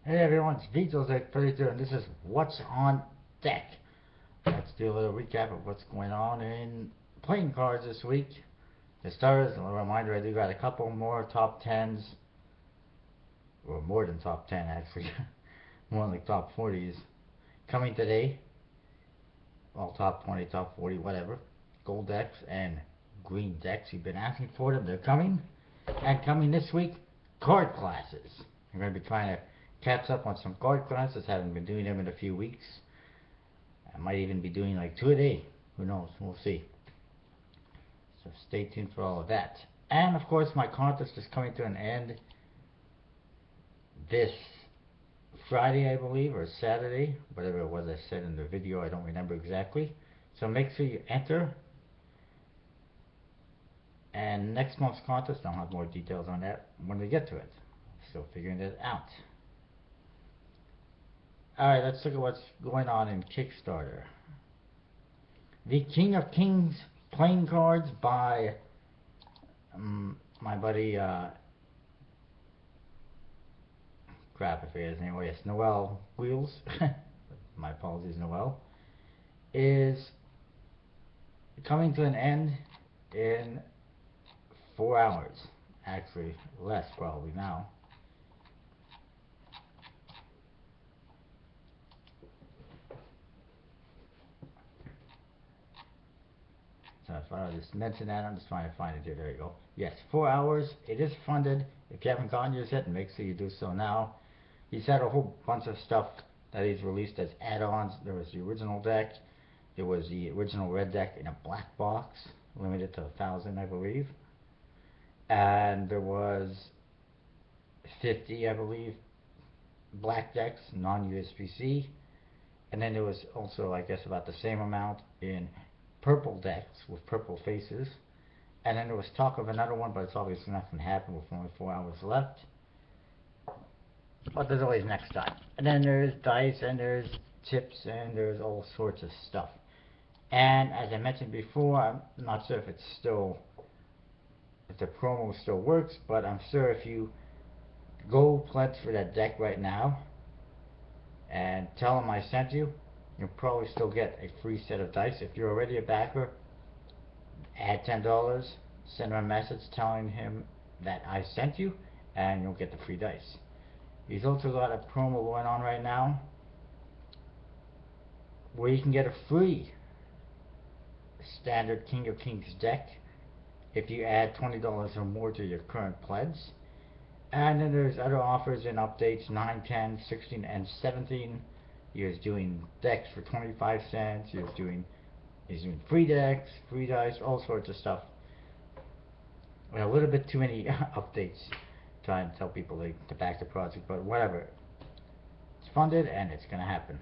Hey everyone, it's Vito's832 and this is What's on Deck. Let's do a little recap of what's going on in playing cards this week. The starters, a reminder, I do got a couple more top 10s, or more than top 10 actually, more like top 40s, coming today. Well, top 20, top 40, whatever. Gold decks and green decks. You've been asking for them, they're coming. And coming this week, card classes. I'm going to be trying to catch up on some card classes. Haven't been doing them in a few weeks. I might even be doing like 2 a day. Who knows? We'll see. So stay tuned for all of that. And of course, my contest is coming to an end this Friday, I believe, or Saturday, whatever it was I said in the video. I don't remember exactly. So make sure you enter. And next month's contest, I'll have more details on that when we get to it. Still figuring it out. Alright, let's look at what's going on in Kickstarter. The King of Kings playing cards by my buddy, crap, I forget his name. Oh yes, Noel Wheels. My apologies, Noel. Is coming to an end in 4 hours. Actually, less probably now. So I thought I'd just mention that. I'm just trying to find it here. There you go. Yes, 4 hours. It is funded. If you haven't gotten yours yet, make sure you do so now. He's had a whole bunch of stuff that he's released as add-ons. There was the original deck. There was the original red deck in a black box, limited to 1,000, I believe. And there was 50, I believe, black decks, non-USPC. And then there was also, I guess, about the same amount in purple decks with purple faces. And then there was talk of another one, but it's obviously not going to happen with only 4 hours left. But there's always next time. And then there's dice, and there's chips, and there's all sorts of stuff. And as I mentioned before, I'm not sure if it's still, if the promo still works, but I'm sure if you go pledge for that deck right now and tell them I sent you, you'll probably still get a free set of dice. If you're already a backer, add $10, send him a message telling him that I sent you, and you'll get the free dice. He's also got a promo going on right now where you can get a free standard King of Kings deck if you add $20 or more to your current pledge. And then there's other offers and updates, 9, 10, 16, and 17. He was doing decks for 25 cents. He's doing free decks, free dice, all sorts of stuff. A little bit too many updates trying to tell people to back the project, but whatever. It's funded and it's going to happen.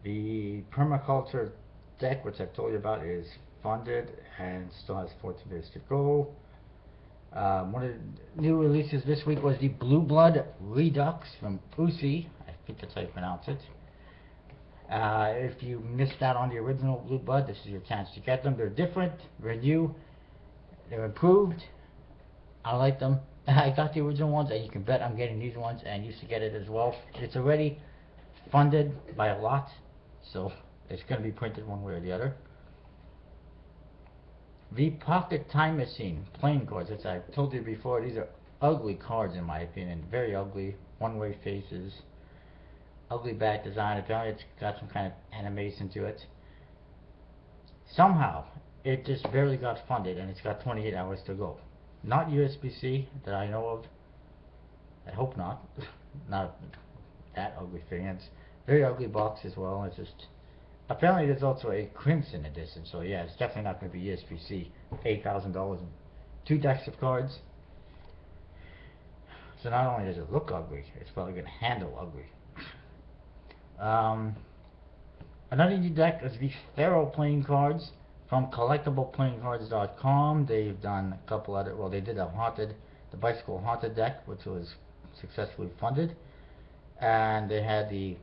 The permaculture deck, which I've told you about, is funded and still has 14 days to go. One of the new releases this week was the Blue Blood Redux from HOPC. I think that's how you pronounce it. If you missed out on the original Blue Blood, this is your chance to get them. They're different, they're new, they're improved. I like them. I got the original ones, and you can bet I'm getting these ones, and used to get it as well. It's already funded by a lot, so it's going to be printed one way or the other. The Pocket Time Machine playing cards, as I've told you before, these are ugly cards in my opinion. Very ugly, one-way faces, ugly back design. Apparently it's got some kind of animation to it. Somehow, it just barely got funded, and it's got 28 hours to go. Not USPC that I know of. I hope not. Not that ugly thing. It's very ugly box as well. It's just, apparently there's also a Crimson edition, so yeah, it's definitely not going to be USPC. $8,000 and 2 decks of cards. So not only does it look ugly, it's probably going to handle ugly. Another new deck is the Pharaoh playing cards from collectibleplayingcards.com. They've done a couple other, well, they did the Bicycle Haunted deck, which was successfully funded. And they had the,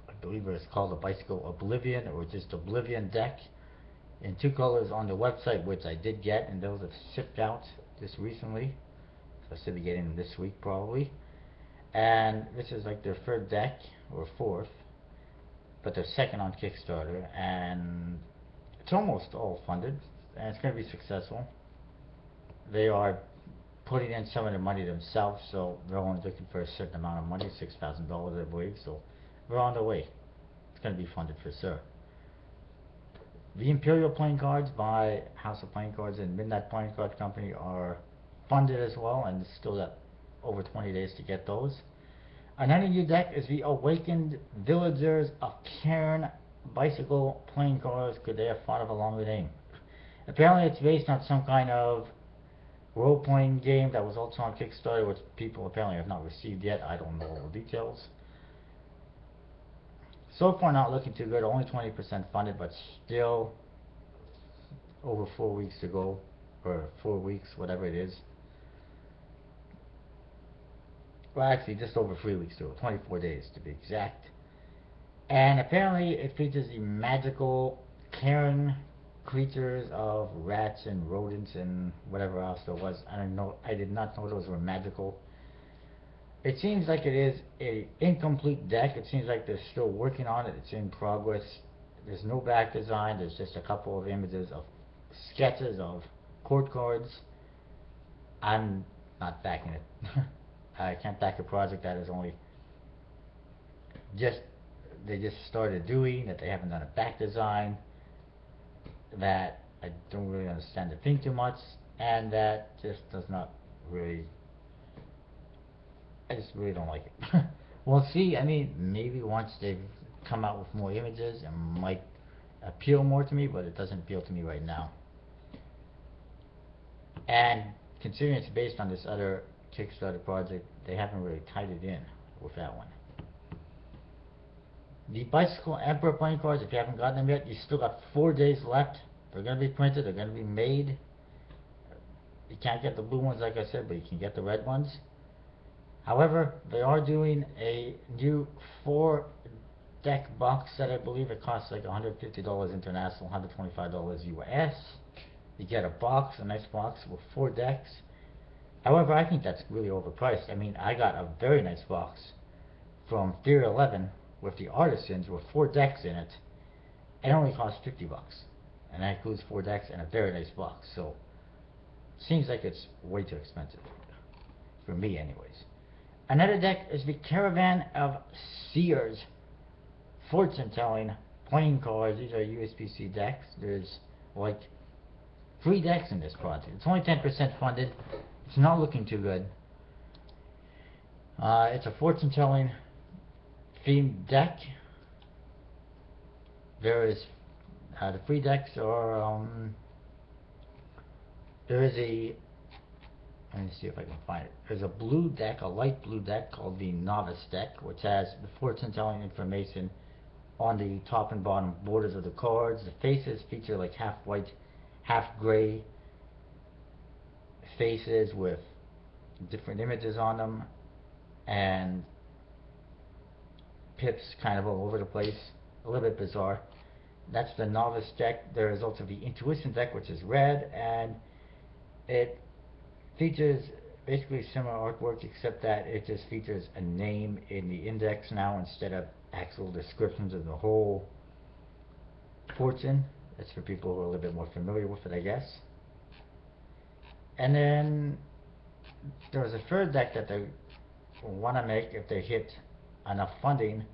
I believe it was called the Bicycle Oblivion, or just Oblivion deck. in 2 colors on the website, which I did get, and those have shipped out just recently. So I should be getting them this week probably. And this is like their third deck, or fourth, but they're second on Kickstarter, and it's almost all funded, and it's going to be successful. They are putting in some of the money themselves, so they're only looking for a certain amount of money, $6,000 I believe, so we're on the way. It's going to be funded for sure. The Imperial playing cards by House of Playing Cards and Midnight Playing Card Company are funded as well, and it's still got over 20 days to get those. Another new deck is the Awakened Villagers of Cairn Bicycle Playing Cards. Could they have thought of a longer name? Apparently it's based on some kind of role-playing game that was also on Kickstarter, which people apparently have not received yet. I don't know all the details. So far not looking too good, only 20% funded, but still over 4 weeks to go, or 4 weeks, whatever it is. Well, actually just over 3 weeks to go, 24 days to be exact. And apparently it features the magical Cairn creatures of rats and rodents and whatever else there was. I did not know those were magical. It seems like it is an incomplete deck. It seems like they're still working on it. It's in progress. There's no back design. There's just a couple of images of sketches of court cards. I'm not backing it. I can't back a project that is only they just started doing, that they haven't done a back design, that I don't really understand the thing too much, and that just does not really, I just really don't like it. We'll see. I mean, maybe once they've come out with more images, it might appeal more to me, but it doesn't appeal to me right now. And considering it's based on this other Kickstarter project, they haven't really tied it in with that one. The Bicycle Emperor playing cards, if you haven't gotten them yet, you still got 4 days left. They're going to be printed, they're going to be made. You can't get the blue ones like I said, but you can get the red ones. However, they are doing a new 4-deck box set. I believe it costs like $150 international, $125 US. You get a box, a nice box with 4 decks. However, I think that's really overpriced. I mean, I got a very nice box from Fear 11 with the Artisans with 4 decks in it. It only costs $50, and that includes 4 decks and a very nice box. So, seems like it's way too expensive for me, anyways. Another deck is the Caravan of Seers fortune telling playing cards. These are USPC decks. There's like 3 decks in this project. It's only 10% funded. It's not looking too good. It's a fortune telling themed deck. There is the 3 decks are there is a, let me see if I can find it. There's a blue deck, a light blue deck called the Novice deck, which has the fortune telling information on the top and bottom borders of the cards. The faces feature like half white, half gray faces with different images on them, and pips kind of all over the place. A little bit bizarre. That's the Novice deck. There is also the Intuition deck, which is red, and it features basically similar artwork, except that it just features a name in the index now instead of actual descriptions of the whole fortune. That's for people who are a little bit more familiar with it, I guess. And then there's a 3rd deck that they want to make if they hit enough funding,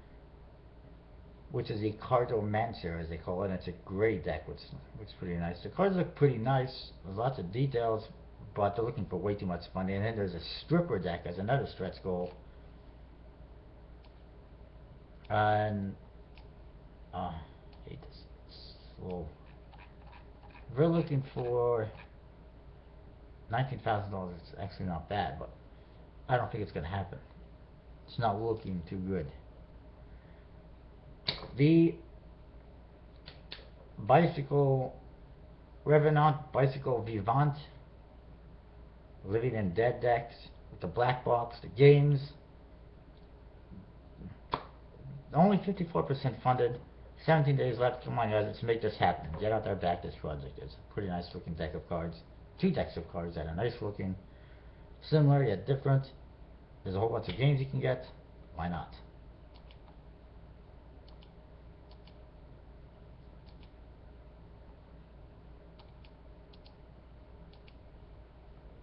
which is the Cartomancer, as they call it. It's a gray deck, which looks pretty nice. The cards look pretty nice. There's lots of details, but they're looking for way too much funding. And then there's a Stripper deck as another stretch goal. And I hate this. It's slow. We're looking for $19,000. It's actually not bad, but I don't think it's going to happen. It's not looking too good. The Bicycle Revenant, Bicycle Vivant, Living and Dead decks with the black box, the games. Only 54% funded. 17 days left. Come on, guys, let's make this happen. Get out there, back this project. It's a pretty nice looking deck of cards. Two decks of cards that are nice looking, similar yet different. There's a whole bunch of games you can get. Why not?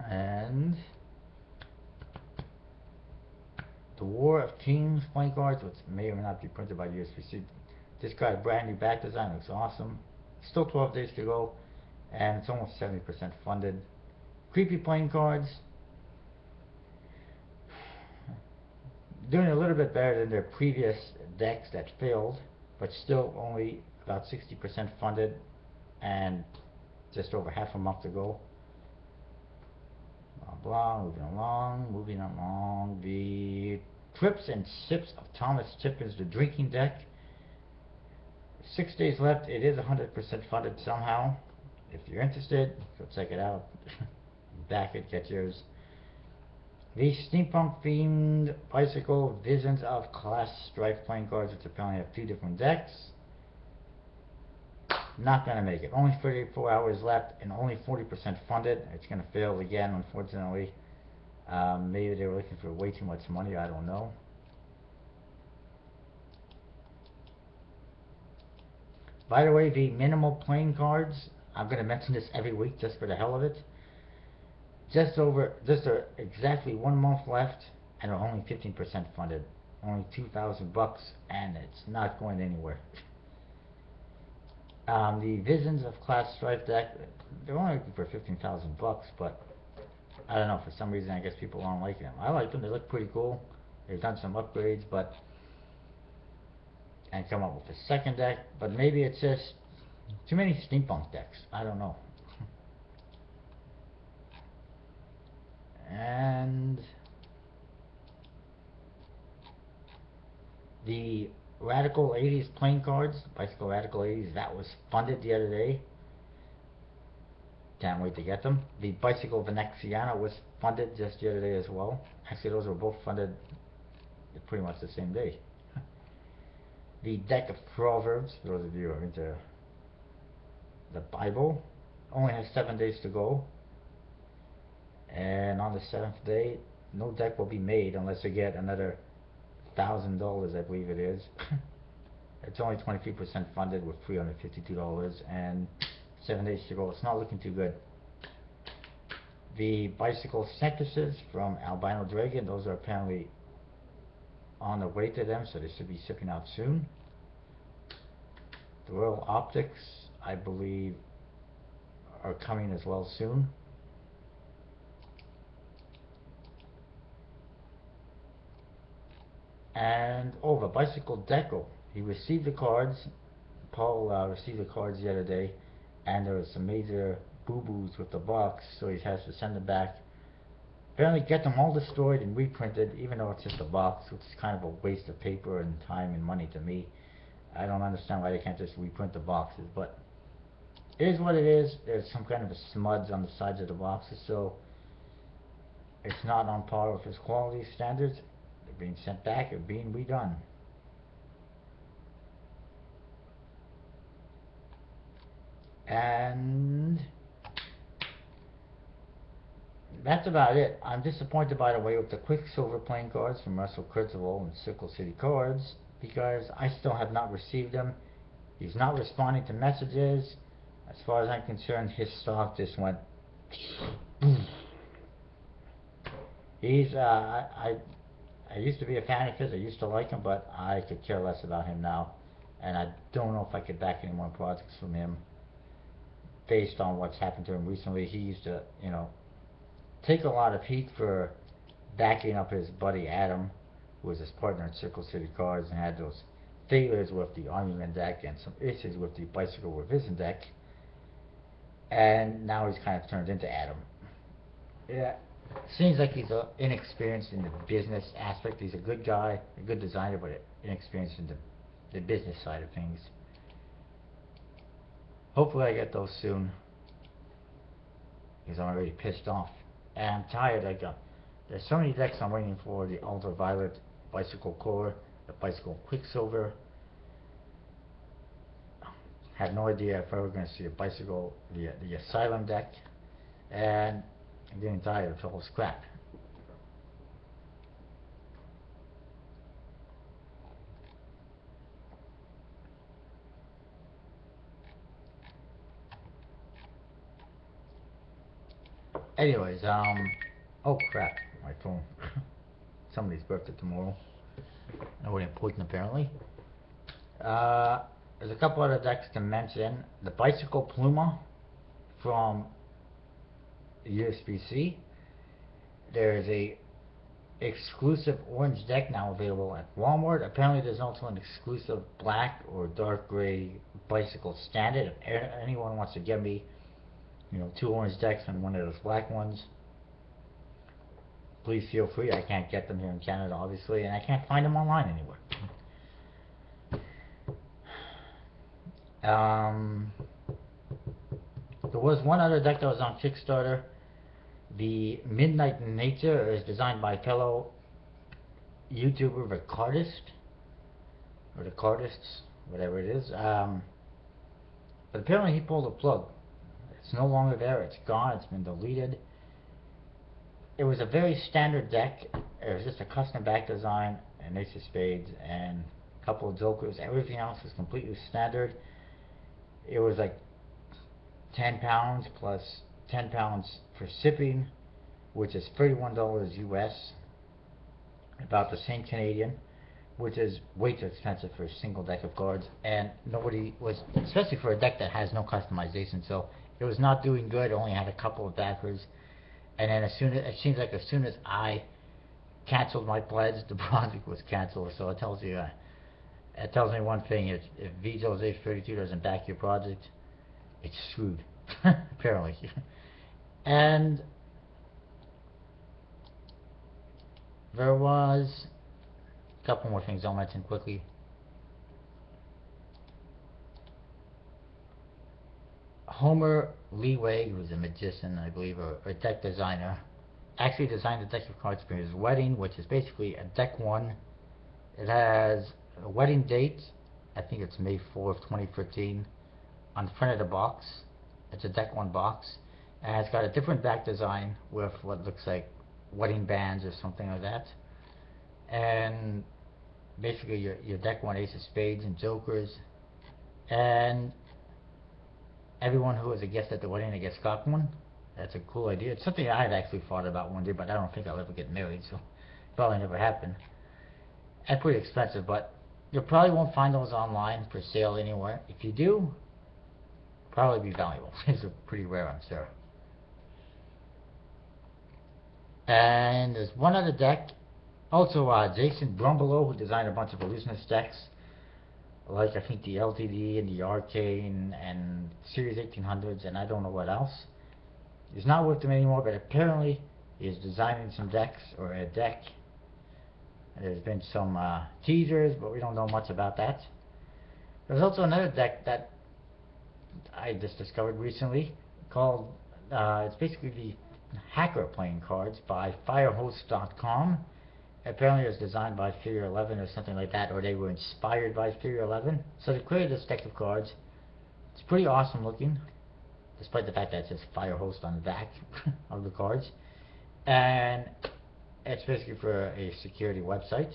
And the War of Kings playing cards, which may or may not be printed by USPC. This got a brand new back design, looks awesome. Still 12 days to go, and it's almost 70% funded. Creepy playing cards, doing a little bit better than their previous decks that failed, but still only about 60% funded, and just over half a month to go. Blah, moving along. The Trips and Sips of Thomas Chippen's The Drinking Deck. 6 days left. It is 100% funded somehow. If you're interested, go check it out. Back it, get yours. The steampunk themed bicycle Visions of Class Strife playing cards, which apparently have 2 different decks. Not gonna make it. Only 34 hours left and only 40% funded. It's gonna fail again, unfortunately. Maybe they were looking for way too much money. I don't know. By the way, the minimal playing cards, I'm gonna mention this every week just for the hell of it. Just exactly 1 month left, and they're only 15% funded. Only $2,000, and it's not going anywhere. The Visions of Class Strife deck, they're only looking for $15,000, but I don't know, for some reason I guess people aren't liking them. I like them, they look pretty cool. They've done some upgrades, and come up with a second deck, but maybe it's just too many steampunk decks. I don't know. And the Radical 80s playing cards, Bicycle Radical 80s, that was funded the other day. Can't wait to get them. The Bicycle Veneziana was funded just the other day as well. Actually, those were both funded pretty much the same day. The Deck of Proverbs, for those of you who are into the Bible, only has 7 days to go. And on the 7th day, no deck will be made unless you get another $1,000, I believe it is. It's only 23% funded with $352 and 7 days to go. It's not looking too good. The Bicycle Synthesis from Albino Dragon, those are apparently on the way to them, so they should be shipping out soon. The Royal Optics, I believe, are coming as well soon. And the Bicycle Deco, he received the cards. Paul received the cards the other day, and there was some major boo-boos with the box, so he has to send them back. Apparently get them all destroyed and reprinted, even though it's just a box, which is kind of a waste of paper and time and money to me. I don't understand why they can't just reprint the boxes, but it is what it is. There's some kind of a smudge on the sides of the boxes, so it's not on par with his quality standards. They're being sent back or being redone. And that's about it. I'm disappointed, by the way, with the Quicksilver playing cards from Russell Kurtzwell and Circle City Cards, because I still have not received them. He's not responding to messages. As far as I'm concerned, his stock just went. I used to be a fan of his. I used to like him, but I could care less about him now, and I don't know if I could back any more projects from him. Based on what's happened to him recently, he used to, take a lot of heat for backing up his buddy Adam, who was his partner in Circle City Cards, and had those failures with the Armament deck and some issues with the Bicycle Revision deck. And now he's kind of turned into Adam. Yeah, seems like he's inexperienced in the business aspect. He's a good guy, a good designer, but inexperienced in the business side of things. Hopefully I get those soon, because I'm already pissed off. And I'm tired. There's so many decks I'm waiting for: the Ultraviolet, Bicycle Core, the Bicycle Quicksilver, Have no idea if we're going to see a bicycle, the Asylum deck, and I'm getting tired of all scrap. Anyways, oh crap, my phone. Somebody's birthday tomorrow. Nobody important apparently. There's a couple other decks to mention. The Bicycle Pluma from USBC. There's a exclusive orange deck now available at Walmart. Apparently there's also an exclusive black or dark gray bicycle standard. If anyone wants to get me, you know, 2 orange decks and one of those black ones, please feel free. I can't get them here in Canada obviously, and I can't find them online anywhere. There was one other deck that was on Kickstarter. The Midnight Nature is designed by fellow YouTuber Ricardist, or the Cardists, whatever it is. But apparently he pulled the plug. It's no longer there. It's gone. It's been deleted. It was a very standard deck. It was just a custom back design, an ace of spades, and a couple of jokers. Everything else was completely standard. It was like £10 plus £10 for shipping, which is $31 US, about the same Canadian, which is way too expensive for a single deck of cards, and nobody was, especially for a deck that has no customization, so it was not doing good. It only had a couple of backers, and then it seems like as soon as I canceled my pledge, the project was canceled. So it tells you, it tells me one thing: if Visuals H32 doesn't back your project, it's screwed. Apparently. And there was a couple more things I'll mention quickly. Homer Leeway, who's a magician, I believe, or a deck designer, actually designed a deck of cards for his wedding, which is basically a deck one. It has a wedding date, I think it's May 4th, 2013, on the front of the box. It's a deck one box, and it's got a different back design with what looks like wedding bands or something like that. And basically your deck one ace of spades and jokers, and everyone who was a guest at the wedding, I guess, got one. That's a cool idea. It's something I had actually thought about one day, but I don't think I'll ever get married, so probably never happen. And pretty expensive, but you probably won't find those online for sale anywhere. If you do, probably be valuable. These are pretty rare, I'm sure. And there's one other deck, also Jason Brumbelow, who designed a bunch of illusionist decks, like I think the LTD and the Arcane and Series 1800s, and I don't know what else. He's not with them anymore, but apparently he's designing some decks, or a deck. There's been some teasers, but we don't know much about that. There's also another deck that I just discovered recently called, it's basically the Hacker playing cards by Firehost.com. Apparently it was designed by Figure 11 or something like that, or they were inspired by Figure 11. So they created this deck of cards. It's pretty awesome looking, despite the fact that it says Firehost on the back of the cards. And it's basically for a security website,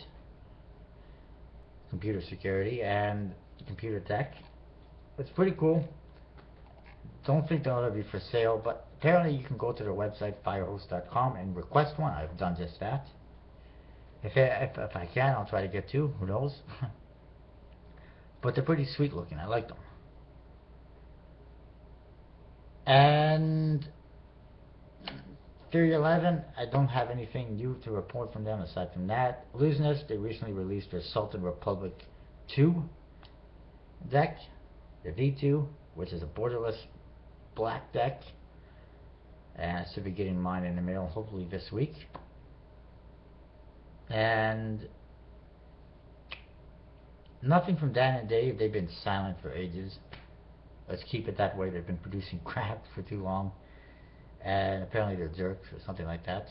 computer security, and computer tech. It's pretty cool. Don't think they'll ever be for sale, but apparently you can go to their website, firehost.com, and request one. I've done just that. If I can, I'll try to get two. Who knows? But they're pretty sweet looking. I like them. And Theory 11, I don't have anything new to report from them aside from that. Illusionist, they recently released their Sultan Republic 2 deck, the V2, which is a borderless black deck. And I should be getting mine in the mail hopefully this week. And nothing from Dan and Dave. They've been silent for ages. Let's keep it that way. They've been producing crap for too long, and apparently they're jerks or something like that.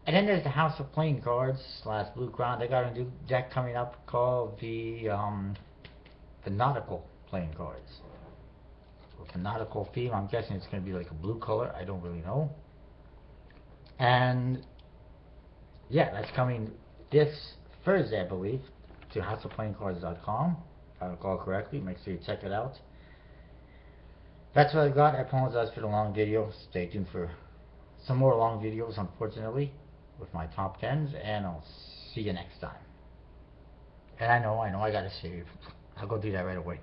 And then there's the House of Playing Cards / Blue Crown. They got a new deck coming up called the Nautical playing cards. With a nautical theme, I'm guessing it's going to be like a blue color. I don't really know. And yeah, that's coming this Thursday, I believe, to houseofplayingcards.com. If I recall correctly, make sure you check it out. That's what I got. I apologize for the long video. Stay tuned for some more long videos, unfortunately, with my top 10s, and I'll see you next time. And I know, I gotta save. I'll go do that right away.